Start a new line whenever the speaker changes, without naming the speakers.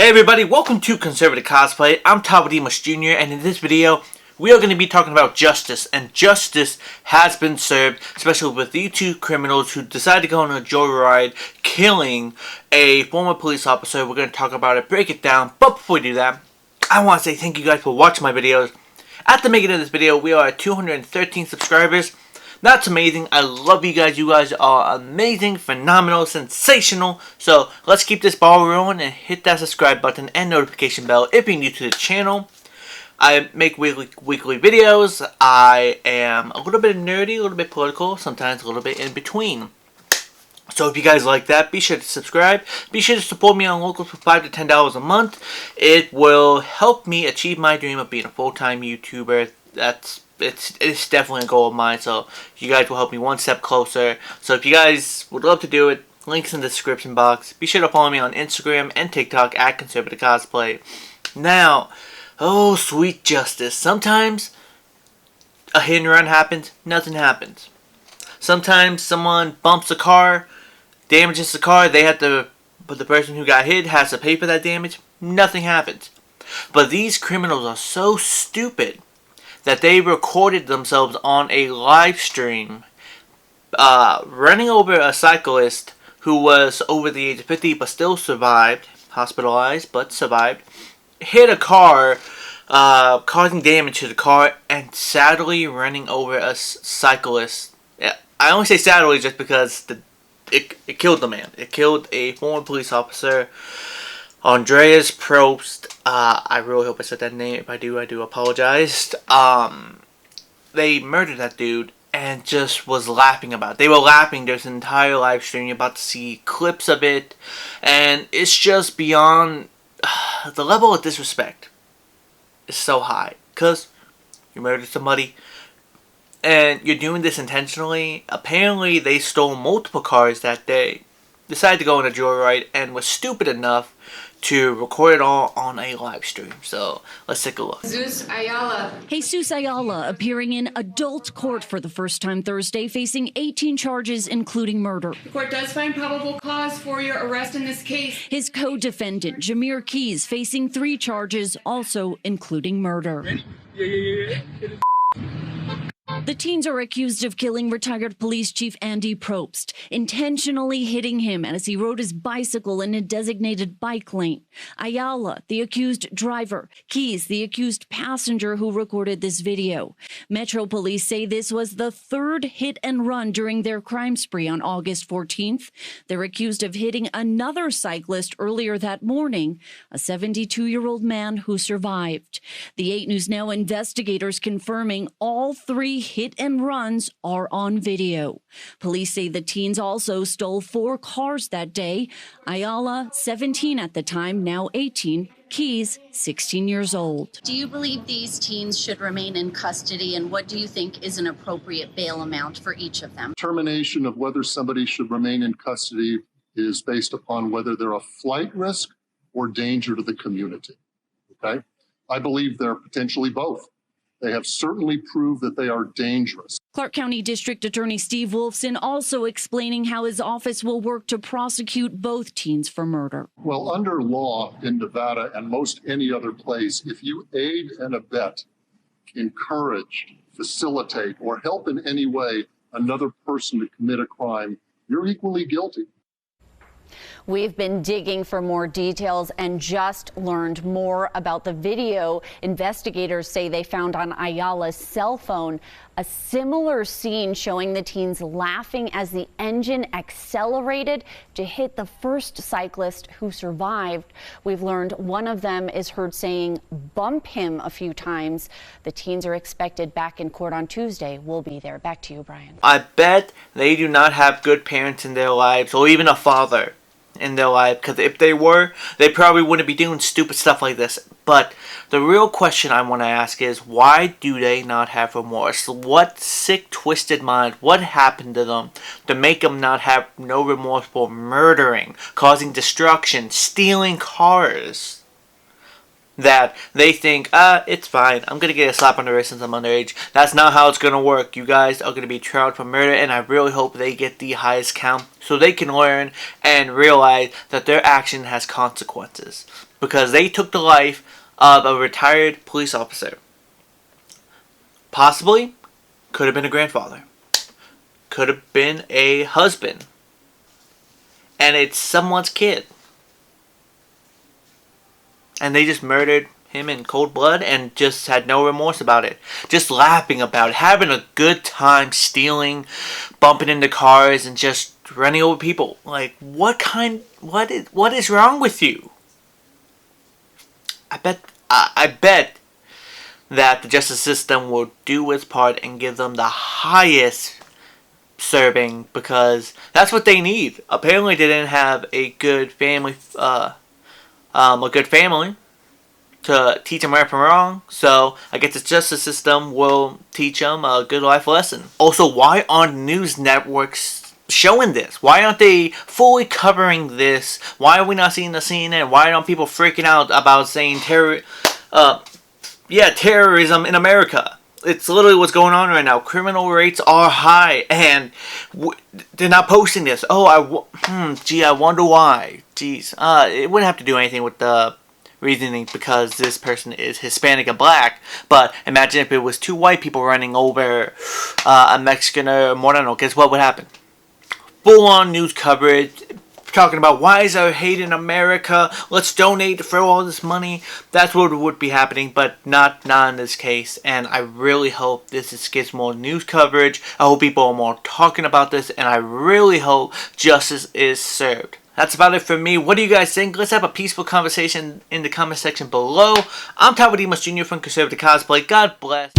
Hey everybody, welcome to Conservative Cosplay. I'm Tawadimas Jr. and in this video, we are going to be talking about justice. And justice has been served, especially with these two criminals who decided to go on a joyride, killing a former police officer. We're going to talk about it, break it down. But before we do that, I want to say thank you guys for watching my videos. At the beginning of this video, we are at 213 subscribers. That's amazing. I love you guys. You guys are amazing, phenomenal, sensational. So let's keep this ball rolling and hit that subscribe button and notification bell if you're new to the channel. I make weekly videos. I am a little bit nerdy, a little bit political, sometimes a little bit in between. So if you guys like that, be sure to subscribe. Be sure to support me on Locals for $5 to $10 a month. It will help me achieve my dream of being a full-time YouTuber. It's definitely a goal of mine, so you guys will help me one step closer. So if you guys would love to do it, links in the description box. Be sure to follow me on Instagram and TikTok at Conservative Cosplay. Now, oh sweet justice. Sometimes a hit and run happens, nothing happens. Sometimes someone bumps a car, damages the car, but the person who got hit has to pay for that damage, nothing happens. But these criminals are so stupid that they recorded themselves on a live stream running over a cyclist who was over the age of 50 but still survived, hospitalized but survived, hit a car, causing damage to the car, and sadly running over a cyclist. I only say sadly just because it killed the man. It killed a former police officer, Andreas Probst. I really hope I said that name. If I do apologize. They murdered that dude and just was laughing about it. They were laughing. There's an entire live stream. You're about to see clips of it. And it's just beyond the level of disrespect is so high. Because you murdered somebody and you're doing this intentionally. Apparently they stole multiple cars that day. Decided to go on a joyride and was stupid enough to record it all on a live stream. So let's take a look.
Jesus Ayala appearing in adult court for the first time Thursday, facing 18 charges, including murder.
The court does find probable cause for your arrest in this case.
His co-defendant, Jameer Keys, facing 3 charges, also including murder. The teens are accused of killing retired police chief Andy Probst, intentionally hitting him as he rode his bicycle in a designated bike lane. Ayala, the accused driver. Keys, the accused passenger who recorded this video. Metro Police say this was the 3rd hit and run during their crime spree on August 14th. They're accused of hitting another cyclist earlier that morning, a 72-year-old man who survived. The 8 News Now investigators confirming all 3 hit and runs are on video. Police say the teens also stole 4 cars that day. Ayala, 17 at the time, now 18. Keys, 16 years old.
Do you believe these teens should remain in custody, and what do you think is an appropriate bail amount for each of them?
Determination of whether somebody should remain in custody is based upon whether they're a flight risk or danger to the community. Okay? I believe they're potentially both. They have certainly proved that they are dangerous.
Clark County District Attorney Steve Wolfson also explaining how his office will work to prosecute both teens for murder.
Well, under law in Nevada and most any other place, if you aid and abet, encourage, facilitate, or help in any way another person to commit a crime, you're equally guilty.
We've been digging for more details and just learned more about the video investigators say they found on Ayala's cell phone. A similar scene showing the teens laughing as the engine accelerated to hit the first cyclist who survived. We've learned one of them is heard saying, "bump him" a few times. The teens are expected back in court on Tuesday. We'll be there. Back to you, Brian.
I bet they do not have good parents in their lives, or even a father in their life, because if they were, they probably wouldn't be doing stupid stuff like this. But the real question I want to ask is, why do they not have remorse? What sick, twisted mind, what happened to them to make them not have no remorse for murdering, causing destruction, stealing cars? That they think, it's fine, I'm gonna get a slap on the wrist since I'm underage. That's not how it's gonna work. You guys are gonna be tried for murder, and I really hope they get the highest count so they can learn and realize that their action has consequences. because they took the life of a retired police officer. Possibly, could have been a grandfather. Could have been a husband. And it's someone's kid. And they just murdered him in cold blood and just had no remorse about it. Just laughing about it. Having a good time stealing, bumping into cars, and just running over people. Like, what is wrong with you? I bet that the justice system will do its part and give them the highest serving, because that's what they need. Apparently they didn't have a good family to teach them right from wrong, so I guess the justice system will teach them a good life lesson. Also, why aren't news networks showing this? Why aren't they fully covering this? Why are we not seeing the CNN? Why aren't people freaking out about saying terrorism in America? It's literally what's going on right now. Criminal rates are high, and they're not posting this. Oh, I wonder why. Jeez, it wouldn't have to do anything with the reasoning because this person is Hispanic and black. But imagine if it was two white people running over a Mexican or Moreno. Guess what would happen? Full-on news coverage. Talking about why is there hate in America? Let's donate to throw all this money. That's what would be happening, but not in this case. And I really hope this gets more news coverage. I hope people are more talking about this, and I really hope justice is served. That's about it for me. What do you guys think? Let's have a peaceful conversation in the comment section below. I'm Talbot Demas Jr. from Conservative Cosplay. God bless.